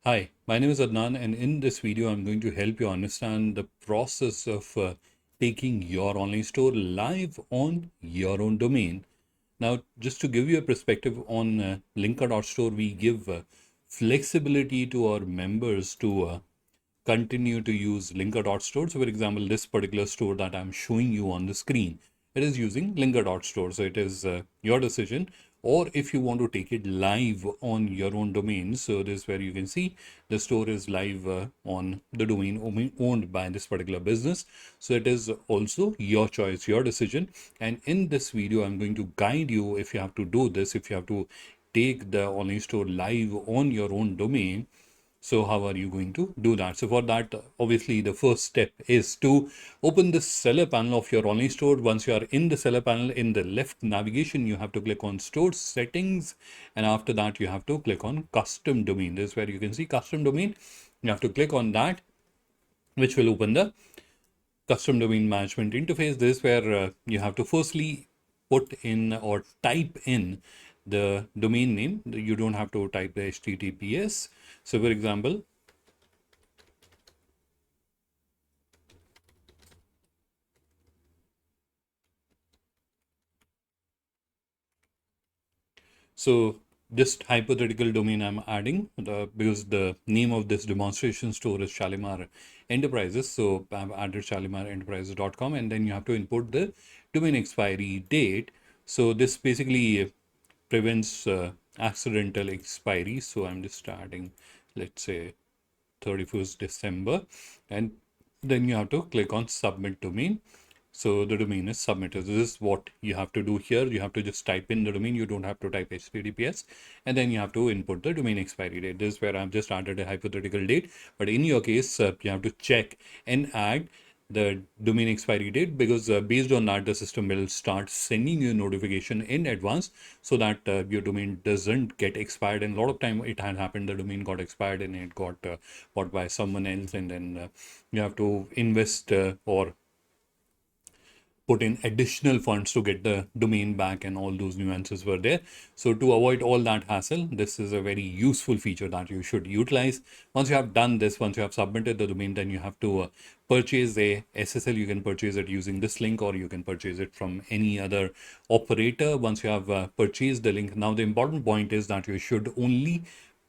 Hi, my name is Adnan, and in this video, I'm going to help you understand the process of taking your online store live on your own domain. Now, just to give you a perspective on linker.store, we give flexibility to our members to continue to use linker.store. So, for example, this particular store that I'm showing you on the screen, it is using linker.store. So, it is your decision. Or if you want to take it live on your own domain, so this is where you can see the store is live on the domain owned by this particular business. So it is also your choice, your decision. And in this video, I'm going to guide you if you have to do this, if you have to take the online store live on your own domain. So how are you going to do that? So for that, obviously the first step is to open the seller panel of your online store. Once you are in the seller panel, in the left navigation, you have to click on store settings. And after that, you have to click on custom domain. This is where you can see custom domain. You have to click on that, which will open the custom domain management interface. This is where you have to firstly put in or type in the domain name. You don't have to type the HTTPS. So for example, so just hypothetical domain I'm adding because the name of this demonstration store is Shalimar Enterprises. So I've added shalimarenterprises.com, and then you have to input the domain expiry date. So this basically prevents accidental expiry. So I'm just adding, let's say, 31st December, and then you have to click on submit domain. So the domain is submitted. This is what you have to do here. You have to just type in the domain. You don't have to type HTTPS, and then you have to input the domain expiry date. This is where I've just added a hypothetical date, but in your case, you have to check and add the domain expiry date, because based on that, the system will start sending you a notification in advance so that your domain doesn't get expired. And a lot of time it had happened, the domain got expired and it got bought by someone else, and then you have to invest or put in additional funds to get the domain back, and all those nuances were there. So to avoid all that hassle, this is a very useful feature that you should utilize. Once you have done this, once you have submitted the domain, then you have to purchase a SSL. You can purchase it using this link, or you can purchase it from any other operator. Once you have purchased the link, now the important point is that you should only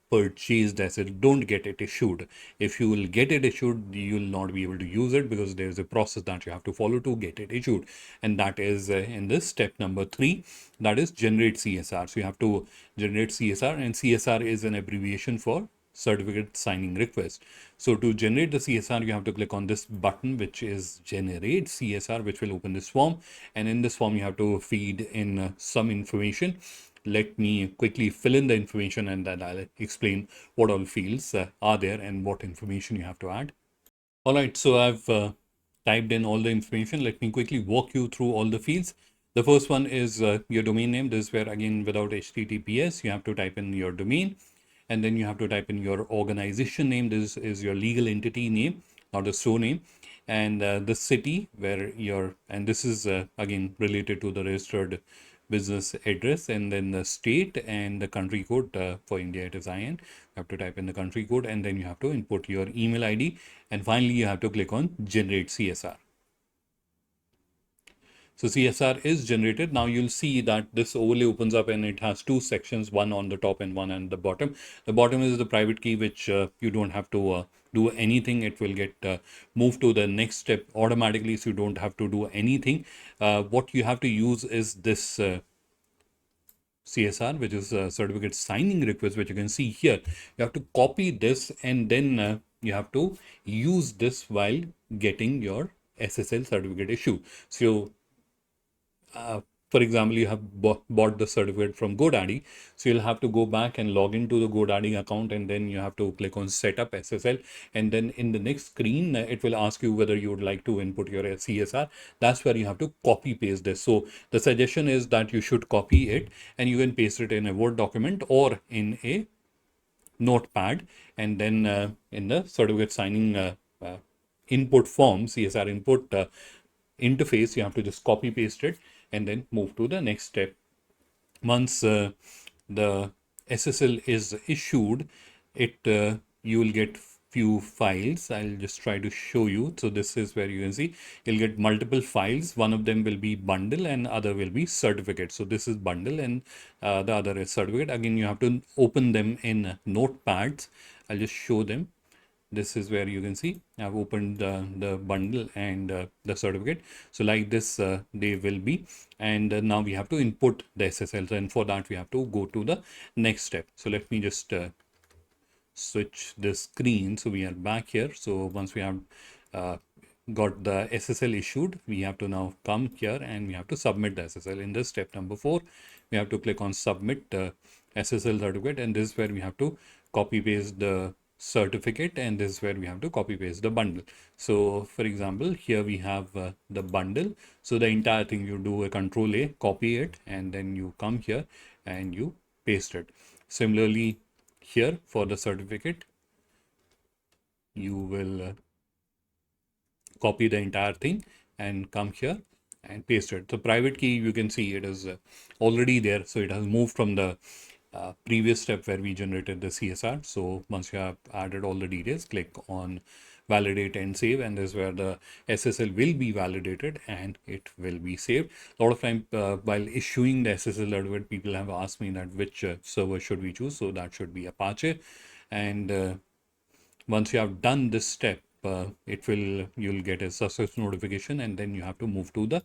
purchased asset, don't get it issued. If you will get it issued, you will not be able to use it, because there's a process that you have to follow to get it issued, and that is in this step number 3, that is generate CSR. So you have to generate CSR, and CSR is an abbreviation for certificate signing request. So to generate the CSR, you have to click on this button, which is generate CSR, which will open this form. And in this form, you have to feed in some information. Let me quickly fill in the information, and then I'll explain what all fields are there and what information you have to add. All right, so I've typed in all the information. Let me quickly walk you through all the fields. The first one is your domain name. This is where, again, without HTTPS, you have to type in your domain, and then you have to type in your organization name. This is your legal entity name, not a store name, and the city where you're, and this is again related to the registered business address, and then the state and the country code. For India, it is IN. You have to type in the country code, and then you have to input your email ID, and finally you have to click on generate CSR. So CSR is generated. Now you'll see that this overlay opens up, and it has two sections, one on the top and one on the bottom. The bottom is the private key, which you don't have to do anything. It will get moved to the next step automatically, so you don't have to do anything. What you have to use is this CSR, which is a certificate signing request, which you can see here. You have to copy this, and then you have to use this while getting your SSL certificate issue. So uh, for example, you have bought the certificate from GoDaddy. So you'll have to go back and log into the GoDaddy account, and then you have to click on setup SSL. And then in the next screen, it will ask you whether you would like to input your CSR. That's where you have to copy paste this. So the suggestion is that you should copy it, and you can paste it in a Word document or in a notepad, and then in the certificate signing input form, CSR input interface, you have to just copy paste it and then move to the next step. Once the SSL is issued, it you will get few files. I'll just try to show you. So this is where you can see you'll get multiple files. One of them will be bundle and other will be certificate. So this is bundle and the other is certificate. Again, you have to open them in notepads. I'll just show them. This is where you can see I've opened the bundle and the certificate. So like this they will be, and now we have to input the SSL, and for that we have to go to the next step. So let me just switch the screen. So we are back here. So once we have uh, got the SSL issued, we have to now come here and we have to submit the SSL. In this step number 4, we have to click on submit SSL certificate, and this is where we have to copy paste the certificate, and this is where we have to copy paste the bundle. So for example, here we have the bundle. So the entire thing, you do a control A, copy it, and then you come here and you paste it. Similarly, here for the certificate, you will copy the entire thing and come here and paste it. The private key, you can see it is already there. So it has moved from the previous step where we generated the CSR. So once you have added all the details, click on validate and save, and this is where the SSL will be validated and it will be saved. A lot of time while issuing the SSL certificate, people have asked me that which server should we choose. So that should be Apache. And once you have done this step, you'll get a success notification, and then you have to move to the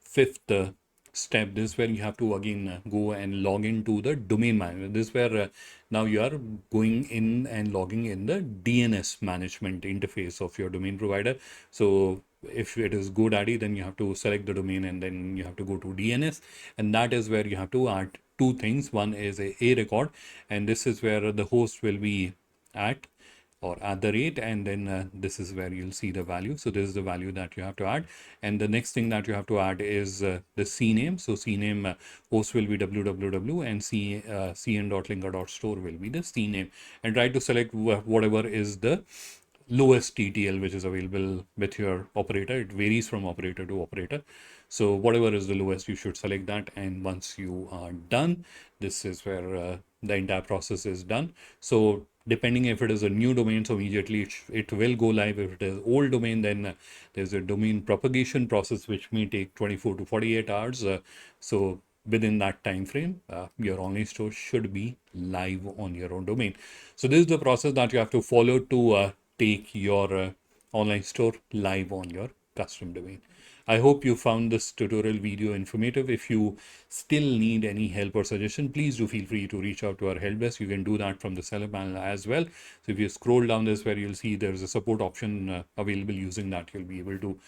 5th step. This is where you have to again go and log into the domain manager. This is where now you are going in and logging in the DNS management interface of your domain provider. So if it is GoDaddy, then you have to select the domain and then you have to go to DNS, and that is where you have to add two things. One is a record, and this is where the host will be at or at the rate, and then this is where you'll see the value. So this is the value that you have to add, and the next thing that you have to add is the CNAME. So CNAME host will be www, and cn.linker.store will be the CNAME, and try to select whatever is the lowest TTL which is available with your operator. It varies from operator to operator. So whatever is the lowest, you should select that. And once you are done, this is where the entire process is done. So depending if it is a new domain, so immediately it will go live. If it is old domain, then there's a domain propagation process which may take 24 to 48 hours. So within that time frame, your online store should be live on your own domain. So this is the process that you have to follow to take your online store live on your custom domain. I hope you found this tutorial video informative. If you still need any help or suggestion, please do feel free to reach out to our help desk. You can do that from the seller panel as well. So if you scroll down this, where you'll see there's a support option available. Using that, you'll be able to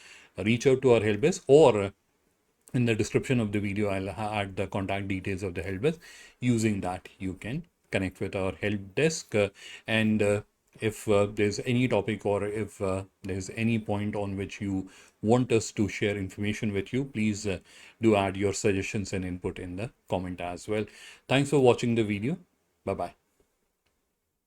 reach out to our help desk, or in the description of the video, I'll add the contact details of the help desk. Using that, you can connect with our help desk. And if there's any topic, or if there's any point on which you want us to share information with you, please do add your suggestions and input in the comment as well. Thanks for watching the video. Bye-bye.